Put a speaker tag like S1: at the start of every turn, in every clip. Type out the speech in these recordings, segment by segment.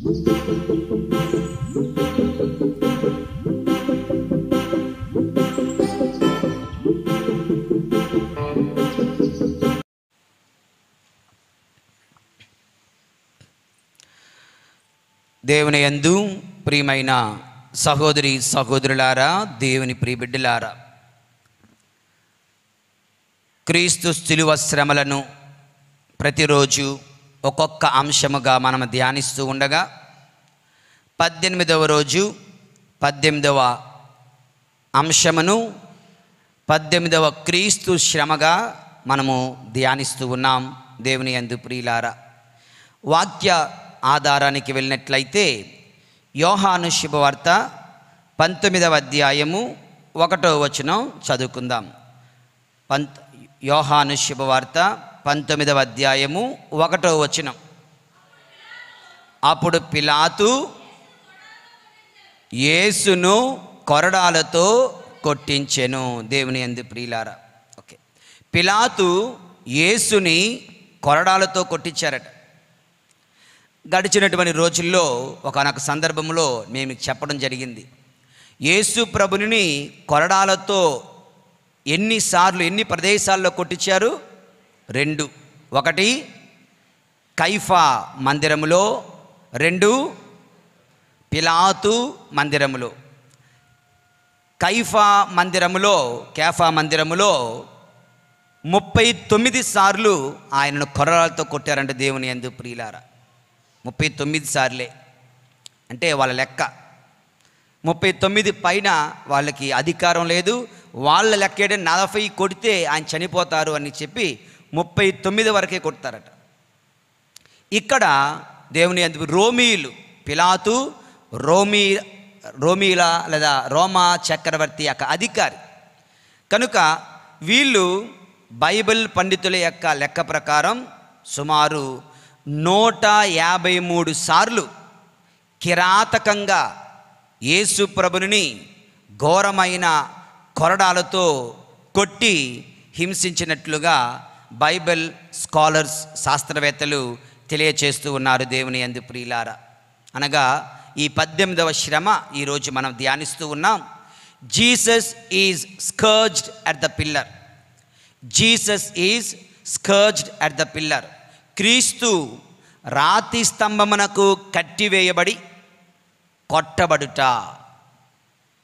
S1: దేవుని యందు ప్రియమైన సహోదరి సహోదరులారా, దేవుని ప్రియబిడ్డలారా, క్రీస్తు శిలువ శ్రమలను ప్రతిరోజు ఒక్కొక్క అంశముగా మనం ధ్యానిస్తూ ఉండగా 18వ రోజు 18వ అంశమును 18వ క్రీస్తు శ్రమగా మనము ధ్యానిస్తూ ఉన్నాం. దేవుని యందు ప్రియులారా, వాక్య ఆధారానికి వెళ్ళినట్లయితే యోహాను శుభవార్త 19వ అధ్యాయము 1వ వచనం చదువుకుందాం. యోహాను శుభవార్త 19వ అధ్యాయము 1వ వచనం. అప్పుడు పిలాతు యేసును కొరడాలతో కొట్టించెను. దేవుని యందు ప్రియులారా, ఓకే, పిలాతు యేసుని కొరడాలతో కొట్టించారట. గడిచినటువంటి రోజుల్లో ఒకనొక సందర్భంలో మేము చెప్పడం జరిగింది. యేసు ప్రభుని కొరడాలతో ఎన్నిసార్లు ఎన్ని ప్రదేశాల్లో కొట్టించారు? 2. ఒకటి కైఫా మందిరములో, 2 పిలాతు మందిరములో. కేఫా మందిరములో 39 సార్లు ఆయనను కొరడాలతో కొట్టారంటే దేవుని యందు ప్రియులారా. 39 సార్లే అంటే వాళ్ళ లెక్క. 39 పైన వాళ్ళకి అధికారం లేదు. వాళ్ళ లెక్క 40 కొడితే ఆయన చనిపోతారు అని చెప్పి 39 వరకే కొడతారట. ఇక్కడ దేవుని యందు రోమీయులు, పిలాతు రోమీల లేదా రోమా చక్రవర్తి యొక్క అధికారి కనుక వీళ్ళు బైబిల్ పండితుల యొక్క లెక్క ప్రకారం సుమారు 153 సార్లు కిరాతకంగా యేసు ప్రభుని ఘోరమైన కొరడాలతో కొట్టి హింసించినట్లుగా బైబిల్ స్కాలర్స్, శాస్త్రవేత్తలు తెలియచేస్తూ ఉన్నారు. దేవుని యందు ప్రియులారా, అనగా ఈ 18వ శ్రమ ఈరోజు మనం ధ్యానిస్తూ ఉన్నాం. Jesus is scourged at the pillar. Jesus is scourged at the pillar. క్రీస్తు రాతి స్తంభమునకు కట్టివేయబడి కొట్టబడుట.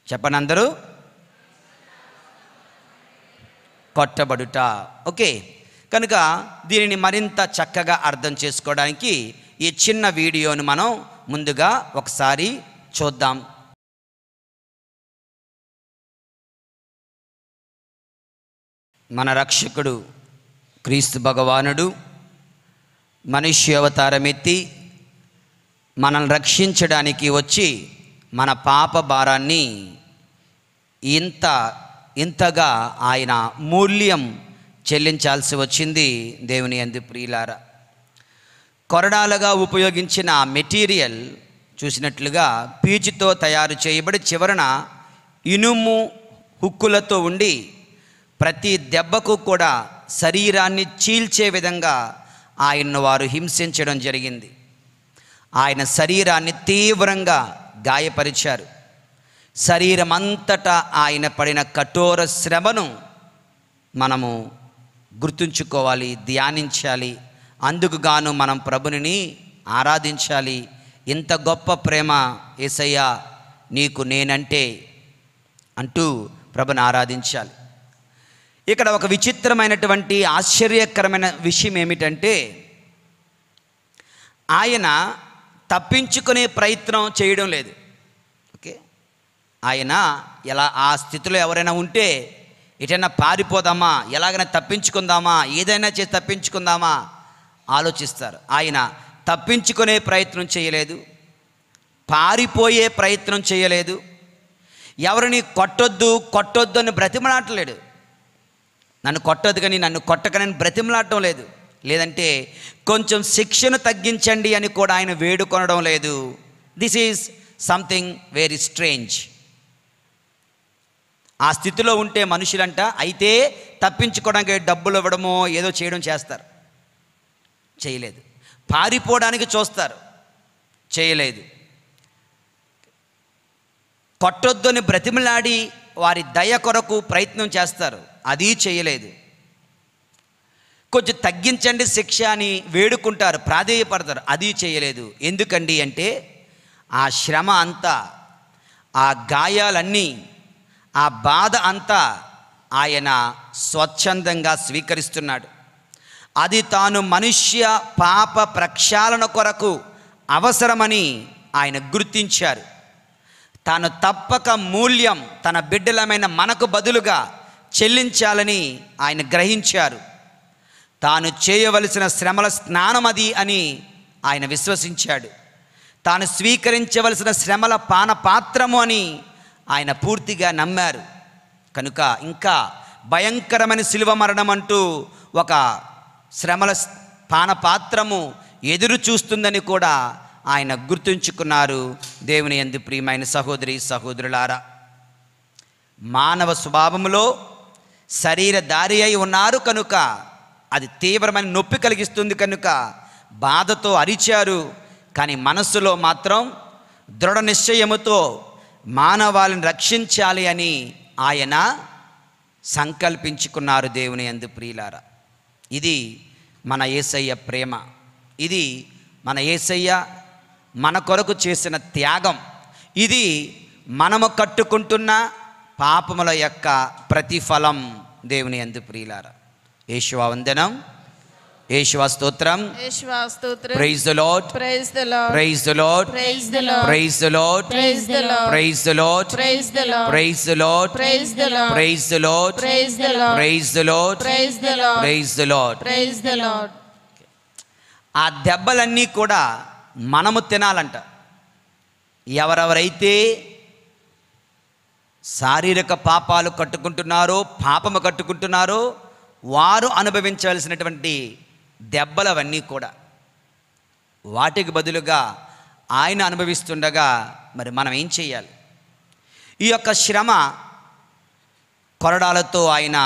S1: చెప్పండి అందరూ, కొట్టబడుట. ఓకే, కనుక దీనిని మరింత చక్కగా అర్థం చేసుకోవడానికి ఈ చిన్న వీడియోను మనం ముందుగా ఒకసారి చూద్దాం. మన రక్షకుడు క్రీస్తు భగవానుడు మనుష్య అవతారం ఎత్తి మనల్ని రక్షించడానికి వచ్చి మన పాప భారాన్ని ఇంతగా ఆయన మూల్యం చెల్లించాల్సి వచ్చింది. దేవుని యందు ప్రియులారా, కొరడాలుగా ఉపయోగించిన మెటీరియల్ చూసినట్లుగా పీచుతో తయారు చేయబడి చివరన ఇనుము హుక్కులతో ఉండి ప్రతి దెబ్బకు కూడా శరీరాన్ని చీల్చే విధంగా ఆయన్ను వారు హింసించడం జరిగింది. ఆయన శరీరాన్ని తీవ్రంగా గాయపరిచారు. శరీరం అంతటా ఆయన పడిన కఠోర శ్రమను మనము గుర్తుంచుకోవాలి, ధ్యానించాలి. అందుకు గాను మనం ప్రభుని ఆరాధించాలి. ఇంత గొప్ప ప్రేమ యేసయ్యా నీకు నేనంటే అంటూ ప్రభుని ఆరాధించాలి. ఇక్కడ ఒక విచిత్రమైనటువంటి ఆశ్చర్యకరమైన విషయం ఏమిటంటే, ఆయన తప్పించుకునే ప్రయత్నం చేయడం లేదు. ఓకే, ఆయన ఎలా ఆ స్థితిలో ఎవరైనా ఉంటే ఎటైనా పారిపోదామా, ఎలాగైనా తప్పించుకుందామా, ఏదైనా చేసి తప్పించుకుందామా ఆలోచిస్తారు. ఆయన తప్పించుకునే ప్రయత్నం చేయలేదు, పారిపోయే ప్రయత్నం చేయలేదు, ఎవరిని కొట్టొద్దు అని బ్రతిమలాడలేడు. నన్ను కొట్టొద్దు కానీ నన్ను కొట్టకనని బ్రతిమలాడటం లేదు. లేదంటే కొంచెం శిక్షను తగ్గించండి అని కూడా ఆయన వేడుకొనడం లేదు. This is something very strange. ఆ స్థితిలో ఉంటే మనుషులంట అయితే తప్పించుకోవడానికి డబ్బులు ఇవ్వడమో ఏదో చేయడం చేస్తారు. చేయలేదు. పారిపోవడానికి చూస్తారు, చేయలేదు. కొట్టొద్దని బ్రతిమలాడి వారి దయ కొరకు ప్రయత్నం చేస్తారు, అది చేయలేదు. కొంచెం తగ్గించండి శిక్ష అని వేడుకుంటారు, ప్రాధేయపడతారు, అది చేయలేదు. ఎందుకండి అంటే ఆ శ్రమ అంతా, ఆ గాయాలన్నీ, ఆ బాధ అంతా ఆయన స్వచ్ఛందంగా స్వీకరిస్తున్నాడు. అది తాను మనుష్య పాప ప్రక్షాళన కొరకు అవసరమని ఆయన గుర్తించారు. తాను తప్పక మూల్యం తన బిడ్డలమైన మనకు బదులుగా చెల్లించాలని ఆయన గ్రహించారు. తాను చేయవలసిన శ్రమల స్నానం అది అని ఆయన విశ్వసించాడు. తాను స్వీకరించవలసిన శ్రమల పానపాత్రము అని ఆయన పూర్తిగా నమ్మారు. కనుక ఇంకా భయంకరమైన శిలువ మరణం అంటూ ఒక శ్రమల పానపాత్రము ఎదురు చూస్తుందని కూడా ఆయన గుర్తుంచుకున్నారు. దేవుని యందు ప్రియమైన సహోదరి సహోదరులారా, మానవ స్వభావంలో శరీరధారి అయి ఉన్నారు కనుక అది తీవ్రమైన నొప్పి కలిగిస్తుంది కనుక బాధతో అరిచారు. కానీ మనస్సులో మాత్రం దృఢ నిశ్చయముతో మానవాళిని రక్షించాలి అని ఆయన సంకల్పించుకున్నారు. దేవుని యందు ప్రియులారా, ఇది మన యేసయ్య ప్రేమ, ఇది మన యేసయ్య మన కొరకు చేసిన త్యాగం, ఇది మనము కట్టుకుంటున్న పాపముల యొక్క ప్రతిఫలం. దేవుని యందు ప్రియులారా, యేషువా వందనం, యేషువా స్తోత్రం, praise the Lord, praise the Lord, praise the Lord, praise the Lord, praise the Lord, praise the Lord, praise the Lord, praise the Lord, praise the Lord, praise the Lord, praise the Lord, praise the Lord, praise the Lord, praise the Lord, praise the Lord, praise the Lord. ఆ దెబ్బలన్నీ కూడా మనము తినాలంట. ఎవరెవరైతే శారీరక పాపాలు కట్టుకుంటున్నారో, పాపము కట్టుకుంటున్నారో వారు అనుభవించవలసినటువంటి దెబ్బలవన్నీ కూడా వాటికి బదులుగా ఆయన అనుభవిస్తుండగా మరి మనం ఏం చేయాలి? ఈ యొక్క శ్రమ కొరడాలతో ఆయన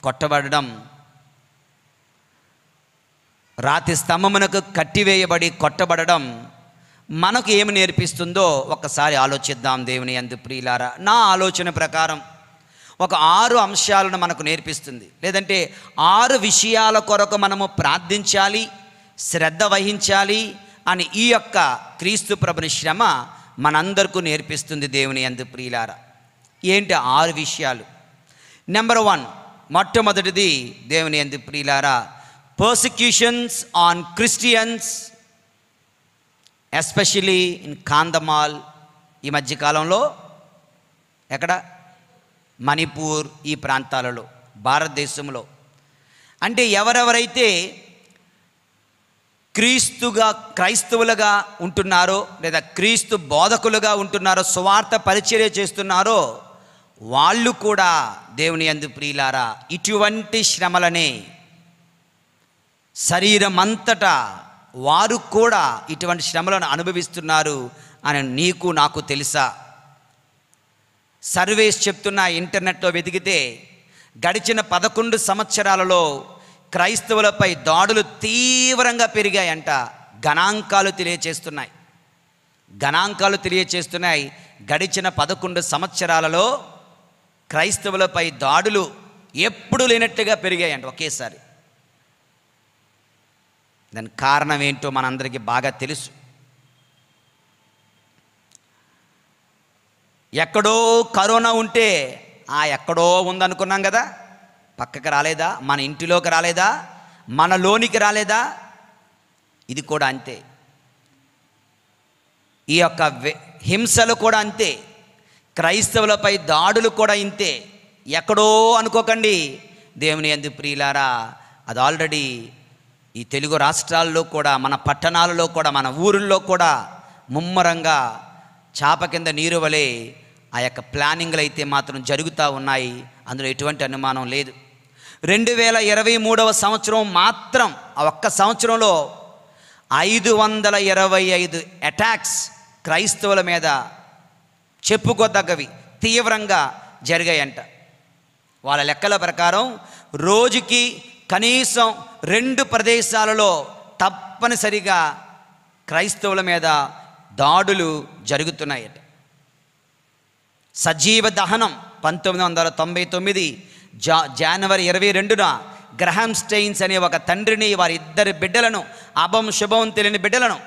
S1: కొట్టబడడం, రాతి స్తంభమునకు కట్టివేయబడి కొట్టబడడం మనకు ఏమి నేర్పిస్తుందో ఒక్కసారి ఆలోచిద్దాం. దేవుని యందు ప్రియులారా, నా ఆలోచన ప్రకారం ఒక 6 అంశాలను మనకు నేర్పిస్తుంది. లేదంటే 6 విషయాల కొరకు మనము ప్రార్థించాలి, శ్రద్ధ వహించాలి అని ఈ యొక్క క్రీస్తు ప్రభుని శ్రమ మనందరికీ నేర్పిస్తుంది. దేవుని యందు ప్రియులారా, ఏంటి 6 విషయాలు? నెంబర్ 1, మొట్టమొదటిది దేవుని యందు ప్రియులారా, persecutions on Christians especially in Kandhamal. ఈ మధ్యకాలంలో ఎక్కడ? మణిపూర్, ఈ ప్రాంతాలలో, భారతదేశంలో. అంటే ఎవరెవరైతే క్రైస్తవులుగా ఉంటున్నారో లేదా క్రీస్తు బోధకులుగా ఉంటున్నారో, సువార్త పరిచర్య చేస్తున్నారో వాళ్ళు కూడా దేవుని యందు ప్రియులారా ఇటువంటి శ్రమలనే, శరీరం అంతటా వారు కూడా ఇటువంటి శ్రమలను అనుభవిస్తున్నారు అని నీకు నాకు తెలుసా? సర్వేస్ చెప్తున్న ఇంటర్నెట్లో వెతికితే గడిచిన 11 సంవత్సరాలలో క్రైస్తవులపై దాడులు తీవ్రంగా పెరిగాయంట. గణాంకాలు తెలియచేస్తున్నాయి. గడిచిన 11 సంవత్సరాలలో క్రైస్తవులపై దాడులు ఎప్పుడు లేనట్టుగా పెరిగాయంట ఒకేసారి. దానికి కారణం ఏంటో మనందరికీ బాగా తెలుసు. ఎక్కడో కరోనా ఉంటే ఎక్కడో ఉందనుకున్నాం కదా, పక్కకి రాలేదా? మన ఇంటిలోకి రాలేదా? మనలోనికి రాలేదా? ఇది కూడా అంతే. ఈ యొక్క హింసలు కూడా అంతే, క్రైస్తవులపై దాడులు కూడా ఇంతే. ఎక్కడో అనుకోకండి దేవుని యందు ప్రియులారా, అది ఆల్రెడీ ఈ తెలుగు రాష్ట్రాల్లో కూడా, మన పట్టణాలలో కూడా, మన ఊరుల్లో కూడా ముమ్మరంగా చాప కింద నీరు వలె ఆ యొక్క ప్లానింగ్లు అయితే మాత్రం జరుగుతూ ఉన్నాయి. అందులో ఎటువంటి అనుమానం లేదు. 2023వ సంవత్సరం మాత్రం, ఆ ఒక్క సంవత్సరంలో 525 అటాక్స్ క్రైస్తవుల మీద చెప్పుకోదగ్గవి తీవ్రంగా జరిగాయంట. వాళ్ళ లెక్కల ప్రకారం రోజుకి కనీసం 2 ప్రదేశాలలో తప్పనిసరిగా క్రైస్తవుల మీద దాడులు జరుగుతున్నాయట. సజీవ దహనం 1999 జనవరి 22న గ్రహాం స్టెయిన్స్ అనే ఒక తండ్రిని, వారి 2 బిడ్డలను, అభం శుభం తెలియని బిడ్డలను,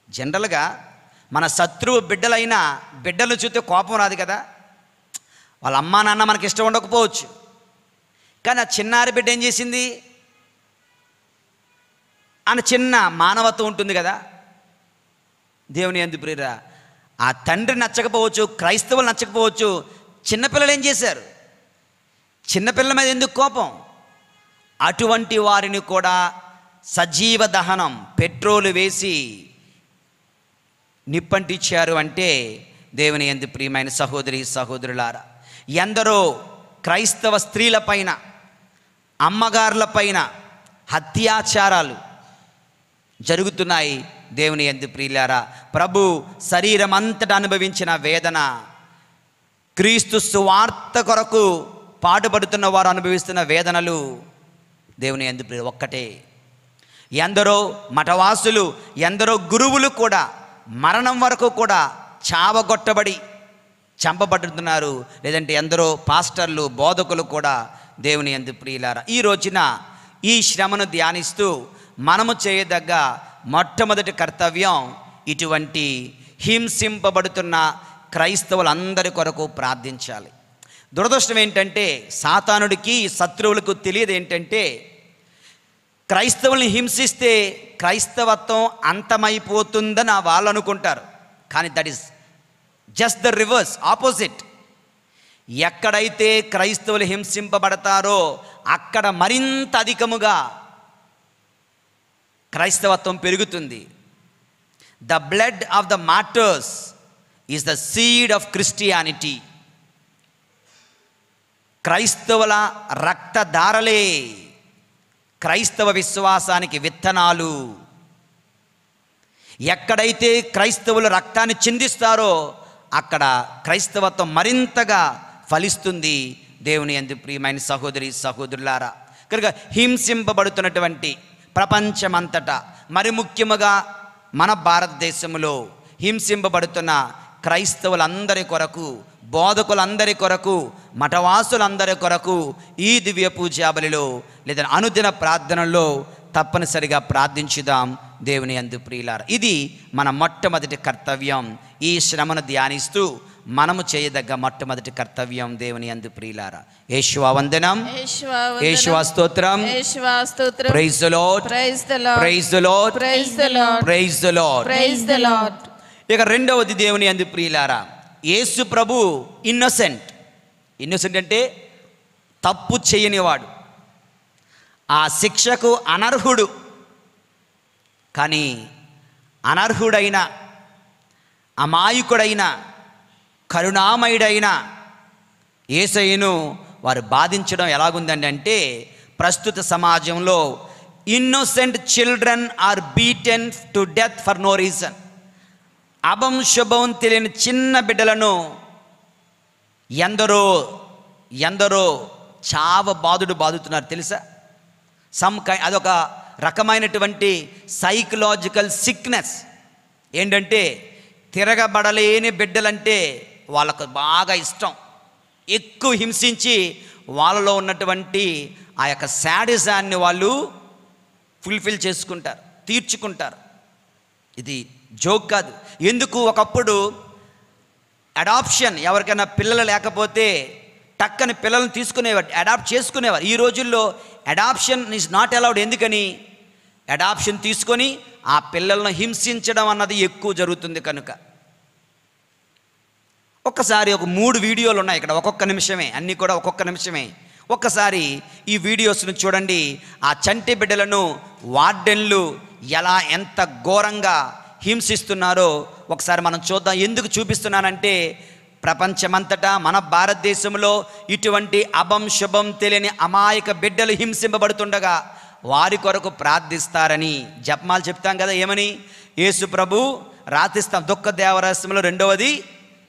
S1: జనరల్గా మన శత్రువు బిడ్డలైన బిడ్డలు చూస్తే కోపం రాదు కదా. వాళ్ళ అమ్మా నాన్న మనకి ఇష్టం ఉండకపోవచ్చు, కానీ ఆ చిన్నారి బిడ్డ ఏం చేసింది అని చిన్న మానవత్వం ఉంటుంది కదా. దేవుని యందు ప్రియరా, ఆ తండ్రి నచ్చకపోవచ్చు, క్రైస్తవులు నచ్చకపోవచ్చు, చిన్నపిల్లలు ఏం చేశారు? చిన్నపిల్లల మీద ఎందుకు కోపం? అటువంటి వారిని కూడా సజీవ దహనం, పెట్రోలు వేసి నిప్పంటించారు. అంటే దేవుని యందు ప్రియమైన సహోదరి సహోదరులారా, ఎందరో క్రైస్తవ స్త్రీలపైన, అమ్మగారులపైన అత్యాచారాలు జరుగుతున్నాయి. దేవుని యందు ప్రియులారా, ప్రభు శరీరం అంతటా అనుభవించిన వేదన, క్రీస్తు సువార్త కొరకు పాటుపడుతున్న వారు అనుభవిస్తున్న వేదనలు దేవుని యందు ప్రియ ఒక్కటే. ఎందరో మఠవాసులు, ఎందరో గురువులు కూడా మరణం వరకు కూడా చావగొట్టబడి చంపబడుతున్నారు. లేదంటే ఎందరో పాస్టర్లు, బోధకులు కూడా దేవుని యందు ప్రియులారా, ఈ రోజున ఈ శ్రమను ధ్యానిస్తూ మనము చేయదగ్గ మొట్టమొదటి కర్తవ్యం ఇటువంటి హింసింపబడుతున్న క్రైస్తవులందరి కొరకు ప్రార్థించాలి. దురదృష్టం ఏంటంటే, సాతానుడికి, శత్రువులకు తెలియదు ఏంటంటే, క్రైస్తవుల్ని హింసిస్తే క్రైస్తవత్వం అంతమైపోతుందని వాళ్ళు అనుకుంటారు. కానీ that is just the reverse, opposite. ఎక్కడైతే క్రైస్తవులు హింసింపబడతారో అక్కడ మరింత అధికముగా క్రైస్తవత్వం పెరుగుతుంది. The blood of the martyrs is the seed of Christianity. క్రైస్తవుల రక్తధారలే క్రైస్తవ విశ్వాసానికి విత్తనాలు. ఎక్కడైతే క్రైస్తవులు రక్తాన్ని చిందిస్తారో అక్కడ క్రైస్తవత్వం మరింతగా ఫలిస్తుంది. దేవుని యందు ప్రియమైన సహోదరి సహోదరులారా, కనుక హింసింపబడుతున్నటువంటి ప్రపంచమంతటా, మరి ముఖ్యముగా మన భారతదేశంలో హింసింపబడుతున్న క్రైస్తవులందరి కొరకు, బోధకులందరి కొరకు, మఠవాసులందరి కొరకు ఈ దివ్య పూజాబలిలో లేదా అనుదిన ప్రార్థనలో తప్పనిసరిగా ప్రార్థించుదాం. దేవుని యందు ప్రియులారా, ఇది మన మొట్టమొదటి కర్తవ్యం. ఈ శ్రమను ధ్యానిస్తూ మనము చేయదగ్గ మొట్టమొదటి కర్తవ్యం దేవుని యందు ప్రియులారా. యేషువా వందనం, యేషువా స్తోత్రం, praise the Lord, praise the Lord, praise the Lord, praise the Lord, praise the Lord, praise the Lord. ఇక రెండవది దేవుని యందు ప్రియులారా, యేసు ప్రభు ఇన్నోసెంట్. ఇన్నోసెంట్ అంటే తప్పు చేయనివాడు, ఆ శిక్షకు అనర్హుడు. కానీ అనర్హుడైన, అమాయకుడైన, కరుణామయుడైన యేసయ్యను వారు బాధించడం ఎలాగుందండి అంటే, ప్రస్తుత సమాజంలో innocent children are beaten to death for no reason. అభం శుభం తెలియని చిన్న బిడ్డలను ఎందరో బాదుతున్నారు తెలుసా. అదొక రకమైనటువంటి సైకలాజికల్ సిక్నెస్. ఏంటంటే, తిరగబడలేని బిడ్డలంటే వాళ్ళకు బాగా ఇష్టం. ఎక్కువ హింసించి వాళ్ళలో ఉన్నటువంటి ఆ యొక్క శాడిజాన్ని వాళ్ళు ఫుల్ఫిల్ చేసుకుంటారు, తీర్చుకుంటారు. ఇది జోక్ కాదు. ఎందుకు, ఒకప్పుడు అడాప్షన్, ఎవరికైనా పిల్లలు లేకపోతే టక్కని పిల్లల్ని తీసుకునేవారు, అడాప్ట్ చేసుకునేవారు. ఈ రోజుల్లో అడాప్షన్ ఈజ్ నాట్ అలౌడ్. ఎందుకని? అడాప్షన్ తీసుకొని ఆ పిల్లలను హింసించడం అన్నది ఎక్కువ జరుగుతుంది కనుక. ఒక్కసారి ఒక 3 వీడియోలు ఉన్నాయి ఇక్కడ, ఒక్కొక్క నిమిషమే, అన్నీ కూడా ఒక్కొక్క నిమిషమే. ఒక్కసారి ఈ వీడియోస్ను చూడండి. ఆ చంటి బిడ్డలను వార్డెన్లు ఎంత ఘోరంగా హింసిస్తున్నారో ఒకసారి మనం చూద్దాం. ఎందుకు చూపిస్తున్నానంటే, ప్రపంచమంతటా, మన భారతదేశంలో ఇటువంటి అభం శుభం తెలియని అమాయక బిడ్డలు హింసింపబడుతుండగా వారి కొరకు ప్రార్థిస్తారని జపమాలు చెప్తాం కదా. ఏమని? యేసు ప్రభు రాతిస్తాం, దుఃఖ దేవరహస్యంలో రెండవది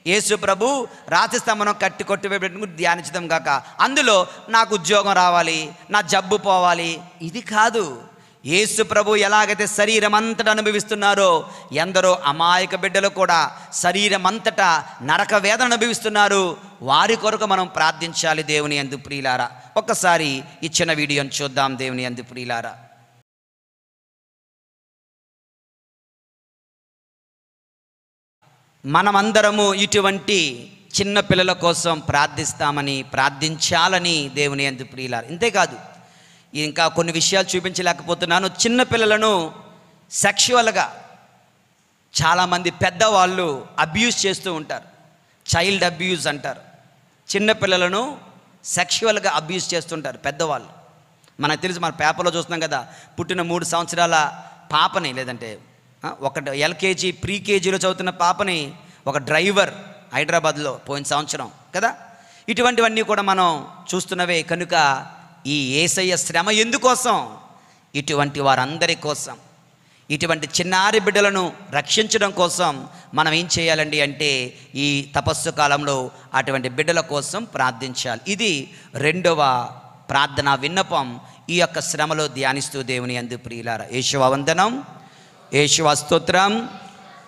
S1: యేసు ప్రభు రాతిస్తాం, మనం కట్టి కొట్టిపెట్టుకుని ధ్యానించదాం కాక. అందులో నాకు ఉద్యోగం రావాలి, నా జబ్బు పోవాలి, ఇది కాదు. యేసు ప్రభు ఎలాగైతే శరీరం అంతటా అనుభవిస్తున్నారో, ఎందరో అమాయక బిడ్డలు కూడా శరీరం అంతటా నరక వేదన అనుభవిస్తున్నారు. వారి కొరకు మనం ప్రార్థించాలి దేవుని యందు ప్రియులారా. ఒక్కసారి ఇచ్చిన వీడియోని చూద్దాం దేవుని యందు ప్రియులారా. మనమందరము ఇటువంటి చిన్న పిల్లల కోసం ప్రార్థించాలని దేవుని యందు ప్రియులారా. ఇంతేకాదు, ఇంకా కొన్ని విషయాలు చూపించలేకపోతున్నాను. చిన్న పిల్లలను సెక్షువల్గా చాలామంది పెద్దవాళ్ళు అబ్యూస్ చేస్తూ ఉంటారు. చైల్డ్ అబ్యూస్ అంటారు. చిన్న పిల్లలను సెక్షువల్గా అబ్యూస్ చేస్తుంటారు పెద్దవాళ్ళు. మనకు తెలుసు, మన పేపర్లో చూస్తున్నాం కదా, పుట్టిన 3 సంవత్సరాల పాపని, లేదంటే ఒక ఎల్కేజీ ప్రీకేజీలో చదువుతున్న పాపని ఒక డ్రైవర్ హైదరాబాద్లో పోయిన సంవత్సరం కదా. ఇటువంటివన్నీ కూడా మనం చూస్తున్నవే. కనుక ఈ యేసయ్య శ్రమ ఎందుకోసం? ఇటువంటి వారందరి కోసం, ఇటువంటి చిన్నారి బిడ్డలను రక్షించడం కోసం మనం ఏం చేయాలండి అంటే, ఈ తపస్సు కాలంలో అటువంటి బిడ్డల కోసం ప్రార్థించాలి. ఇది 2వ ప్రార్థనా విన్నపం. ఈ యొక్క శ్రమలో ధ్యానిస్తూ దేవుని యందు ప్రియులారా, యేషువా వందనం, యేషువా స్తోత్రం.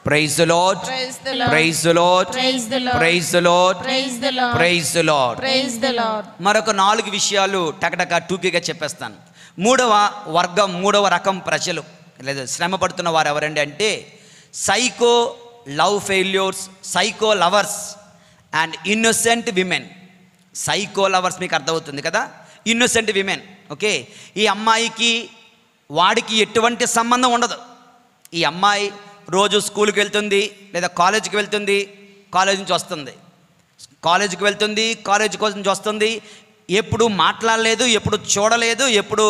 S1: Praise the Lord, praise the Lord, praise the Lord, praise the Lord. మరొక 4 విషయాలు టకటక టూకీగా చెప్పేస్తాను. 3వ రకం ప్రజలు లేదా శ్రమ పడుతున్న వారు ఎవరండి అంటే, psycho love failures, psycho lovers and innocent women. Psycho lovers మీకు అర్థమవుతుంది కదా, ఇన్నోసెంట్ విమెన్. ఓకే, ఈ అమ్మాయికి వాడికి ఎటువంటి సంబంధం ఉండదు. ఈ అమ్మాయి రోజు స్కూల్కి వెళ్తుంది, లేదా కాలేజీకి వెళ్తుంది, కాలేజ్ నుంచి వస్తుంది, కాలేజీకి వెళ్తుంది, కాలేజీ నుంచి వస్తుంది. ఎప్పుడు మాట్లాడలేదు, ఎప్పుడు చూడలేదు, ఎప్పుడు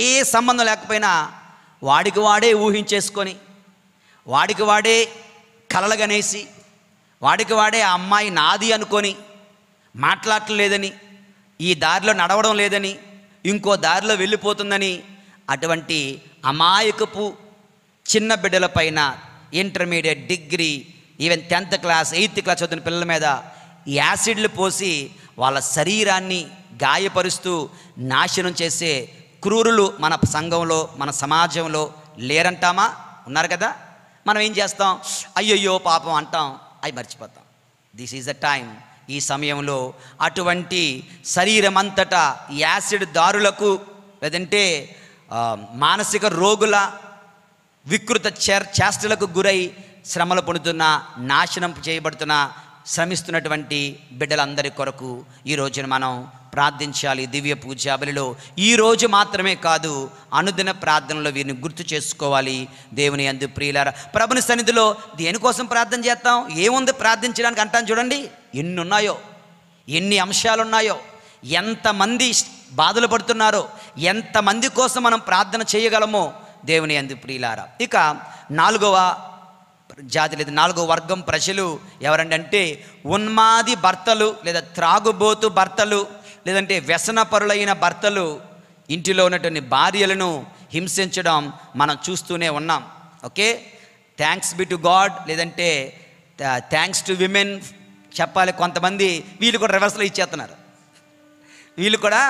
S1: ఏ సంబంధం లేకపోయినా వాడికి వాడే ఊహించేసుకొని, వాడికి వాడే కలలుగనేసి, వాడికి వాడే ఆ అమ్మాయి నాది అనుకొని మాట్లాడలేదని, ఈ దారిలో నడవడం లేదని, ఇంకో దారిలో వెళ్ళిపోతుందని, అటువంటి అమాయకపు చిన్న బిడ్డల పైన intermediate, degree, even 10th class 8th class చదువుతున్న పిల్లల మీద యాసిడ్లు పోసి వాళ్ళ శరీరాన్ని గాయపరుస్తూ నాశనం చేసే క్రూరులు మన సంఘంలో, మన సమాజంలో లేరంటామా? ఉన్నారు కదా. మనం ఏం చేస్తాం? అయ్యయ్యో పాపం అంటాం, అవి మర్చిపోతాం. This is the time. ఈ సమయంలో అటువంటి శరీరం అంతటా యాసిడ్ దారులకు, లేదంటే మానసిక రోగుల వికృత చేష్టలకు గురై శ్రమలు పొందుతున్న, నాశనం చేయబడుతున్న, శ్రమిస్తున్నటువంటి బిడ్డలందరి కొరకు ఈ రోజున మనం ప్రార్థించాలి. దివ్య పూజా బలిలో ఈరోజు మాత్రమే కాదు, అనుదిన ప్రార్థనలో వీరిని గుర్తు చేసుకోవాలి. దేవుని యందు ప్రియులారా, ప్రభుని సన్నిధిలో దేనికోసం ప్రార్థన చేస్తాం? ఏముంది ప్రార్థించడానికి అంటాను చూడండి. ఎన్ని ఉన్నాయో, ఎన్ని అంశాలు ఉన్నాయో, ఎంతమంది బాధలు పడుతున్నారో, ఎంతమంది కోసం మనం ప్రార్థన చేయగలమో దేవుని యందు ప్రియులారా. ఇక 4వ జాతి లేదా 4వ వర్గం ప్రజలు ఎవరంటే, ఉన్మాది భర్తలు, లేదా త్రాగుబోతు భర్తలు, లేదంటే వ్యసనపరులైన భర్తలు ఇంటిలో ఉన్నటువంటి భార్యలను హింసించడం మనం చూస్తూనే ఉన్నాం. Okay, thanks be to God, లేదంటే థ్యాంక్స్ టు విమెన్ చెప్పాలి. కొంతమంది వీళ్ళు కూడా రివర్స్లో ఇచ్చేస్తున్నారు. వీళ్ళు కూడా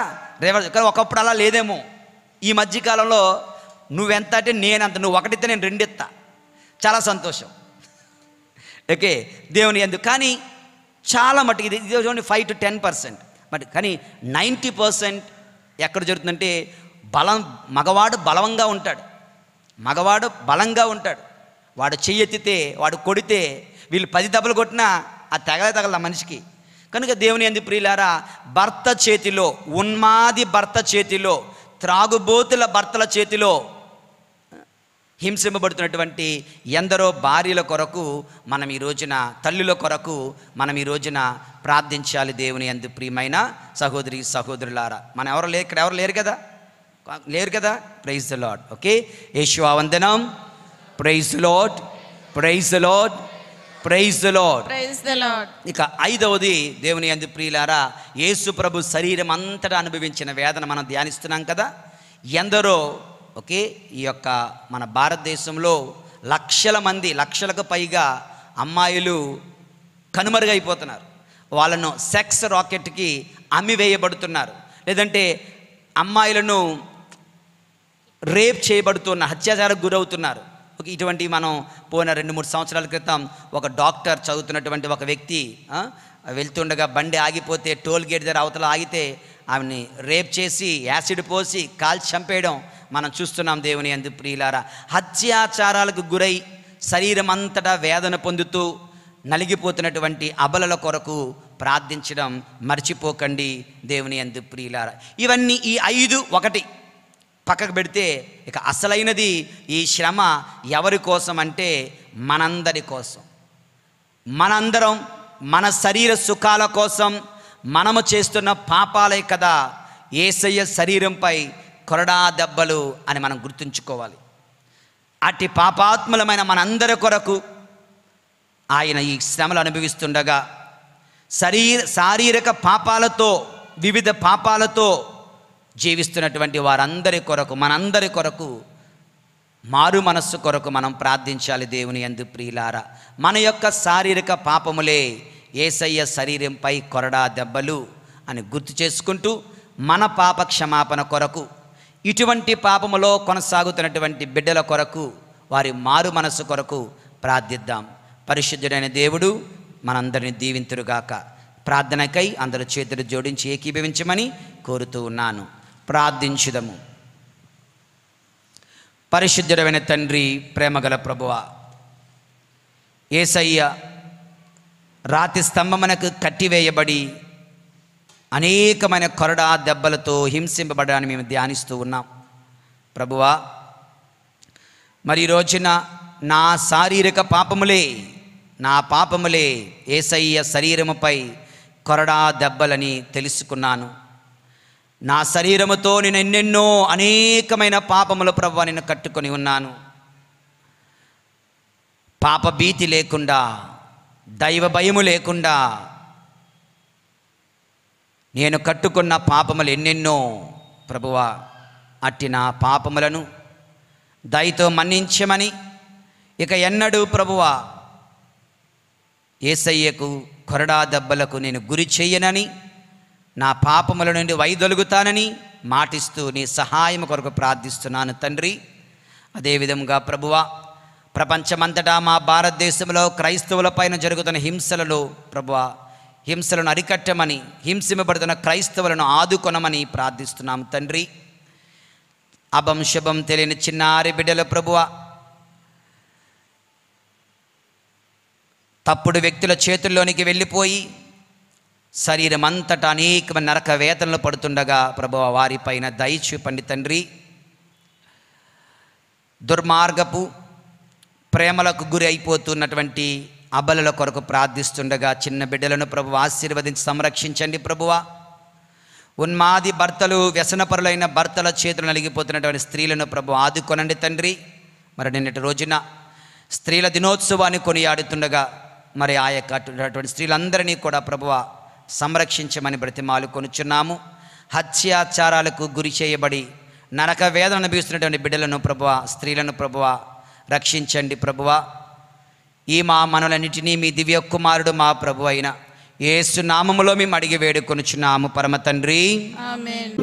S1: రివర్స్. కానీ ఒకప్పుడు అలా లేదేమో. ఈ మధ్యకాలంలో నువ్వెంత అంటే నేనంత, నువ్వు ఒకటిస్తే నేను 2 ఇస్తా, చాలా సంతోషం. ఓకే, దేవుని యందు. కానీ చాలా మటుకు ఇది 5 to 10%, బట్ కానీ 90% ఎక్కడ జరుగుతుందంటే, మగవాడు బలంగా ఉంటాడు, మగవాడు బలంగా ఉంటాడు. వాడు చెయ్యెత్తితే, వాడు కొడితే, వీళ్ళు 10 దెబ్బలు కొట్టినా అది తగల మనిషికి. కనుక దేవుని యందు ప్రియులారా, భర్త చేతిలో, ఉన్మాది భర్త చేతిలో, త్రాగుబోతుల భర్తల చేతిలో హింసింపబడుతున్నటువంటి ఎందరో భార్యల కొరకు మనం ఈ రోజున, తల్లుల కొరకు మనం ఈ రోజున ప్రార్థించాలి. దేవుని యందు ప్రియమైన సహోదరి సహోదరులారా, మనం ఇక్కడ ఎవరు లేరు కదా. Praise the Lord. Okay, Yeshua వందనం. Praise the Lord, praise the Lord, praise the Lord. ఇక 5వది దేవుని యందు ప్రియులారా, యేసు ప్రభు శరీరం అంతటా అనుభవించిన వేదన మనం ధ్యానిస్తున్నాం కదా. ఎందరో, ఓకే, ఈ యొక్క మన భారతదేశంలో లక్షలకు పైగా అమ్మాయిలు కనుమరుగైపోతున్నారు. వాళ్ళను సెక్స్ రాకెట్కి అమ్మివేయబడుతున్నారు. లేదంటే అమ్మాయిలను రేప్ చేయబడుతున్న, అత్యాచారానికి గురవుతున్నారు. ఇటువంటివి మనం పోయిన 2-3 సంవత్సరాల క్రితం ఒక డాక్టర్ చదువుతున్నటువంటి ఒక వ్యక్తి వెళ్తుండగా బండి ఆగిపోతే టోల్ గేట్ దగ్గర అవతల ఆగితే ఆమెని రేప్ చేసి యాసిడ్ పోసి కాల్చి చంపేయడం మనం చూస్తున్నాం. దేవుని యందు ప్రియులారా, అత్యాచారాలకు గురై శరీరం అంతటా వేదన పొందుతూ నలిగిపోతున్నటువంటి అబలల కొరకు ప్రార్థించడం మర్చిపోకండి దేవుని యందు ప్రియులారా. ఇవన్నీ ఈ 5 ఒకటి పక్కకు పెడితే ఇక అసలైనది ఈ శ్రమ ఎవరి కోసం అంటే మనందరి కోసం. మనందరం మన శరీర సుఖాల కోసం మనము చేస్తున్న పాపాలే కదా యేసయ్య శరీరంపై కొరడా దెబ్బలు అని మనం గుర్తుంచుకోవాలి. అట్టి పాపాత్ములమైన మనందరి కొరకు ఆయన ఈ శ్రమలు అనుభవిస్తుండగా శారీరక పాపాలతో, వివిధ పాపాలతో జీవిస్తున్నటువంటి వారందరి కొరకు, మనందరి కొరకు మారు మనస్సు కొరకు మనం ప్రార్థించాలి దేవుని యందు ప్రియులారా. మన యొక్క శారీరక పాపములే యేసయ్య శరీరంపై కొరడా దెబ్బలు అని గుర్తు చేసుకుంటూ మన పాప క్షమాపణ కొరకు, ఇటువంటి పాపములో కొనసాగుతున్నటువంటి బిడ్డల కొరకు, వారి మారు మనస్సు కొరకు ప్రార్థిద్దాం. పరిశుద్ధుడైన దేవుడు మనందరిని దీవింతురుగాక. ప్రార్థనకై అందరూ చేతులు జోడించి ఏకీభవించమని కోరుతూ ఉన్నాను. ప్రార్థించుదము. పరిశుద్ధుడైన తండ్రి, ప్రేమగల ప్రభువా, యేసయ్య రాతి స్తంభమునకు కట్టివేయబడి అనేకమైన కొరడా దెబ్బలతో హింసింపబడడానికి మేము ధ్యానిస్తూ ఉన్నాం. ప్రభువా, మరి ఈ రోజున నా శారీరక పాపములే, నా పాపములే యేసయ్య శరీరముపై కొరడా దెబ్బలని తెలుసుకున్నాను. నా శరీరముతో నేను ఎన్నెన్నో అనేకమైన పాపముల ప్రభువా నేను కట్టుకొని ఉన్నాను. పాప భీతి లేకుండా, దైవ భయము లేకుండా నేను కట్టుకున్న పాపములు ఎన్నెన్నో ప్రభువా. అట్టి నా పాపములను దయతో మన్నించమని, ఇక ఎన్నడూ ప్రభువా యేసయ్యకు కొరడా దెబ్బలకు నేను గురి చెయ్యనని, నా పాపముల నుండి వైదొలుగుతానని మాటిస్తూ నీ సహాయం కొరకు ప్రార్థిస్తున్నాను తండ్రి. అదేవిధంగా ప్రభువా, ప్రపంచమంతటా మా భారతదేశంలో క్రైస్తవుల పైన జరుగుతున్న హింసలలో ప్రభువా, హింసలను అరికట్టమని, హింసింపబడుతున్న క్రైస్తవులను ఆదుకొనమని ప్రార్థిస్తున్నాం తండ్రి. అభం శుభం తెలియని చిన్నారి బిడ్డల ప్రభువా, తప్పుడు వ్యక్తుల చేతుల్లోనికి వెళ్ళిపోయి శరీరం అంతటా అనేకమైన నరక వేదనలు పడుతుండగా ప్రభువా, వారిపైన దయ చూపండి తండ్రి. దుర్మార్గపు ప్రేమలకు గురి అయిపోతున్నటువంటి అబలల కొరకు ప్రార్థిస్తుండగా చిన్న బిడ్డలను ప్రభువా ఆశీర్వదించి సంరక్షించండి ప్రభువా. ఉన్మాది భర్తలు, వ్యసనపరులైన భర్తల చేతులు నలిగిపోతున్నటువంటి స్త్రీలను ప్రభువా ఆదుకొనండి తండ్రి. మరి నిన్నటి రోజున స్త్రీల దినోత్సవాన్ని కొనియాడుతుండగా మరి ఆ యొక్క అటువంటి స్త్రీలందరినీ కూడా ప్రభువా సంరక్షించమని బ్రతిమాలు కొనుచున్నాము. హత్యాచారాలకు గురి చేయబడి నరక వేదన అనుభవిస్తున్నటువంటి బిడ్డలను ప్రభువా, స్త్రీలను ప్రభువా రక్షించండి ప్రభువా. ఈ మా మనలన్నిటినీ మీ దివ్య కుమారుడు మా ప్రభు అయిన యేసు నామములో మేము అడిగి వేడుకొనుచున్నాము పరమ తండ్రి.
S2: ఆమేన్.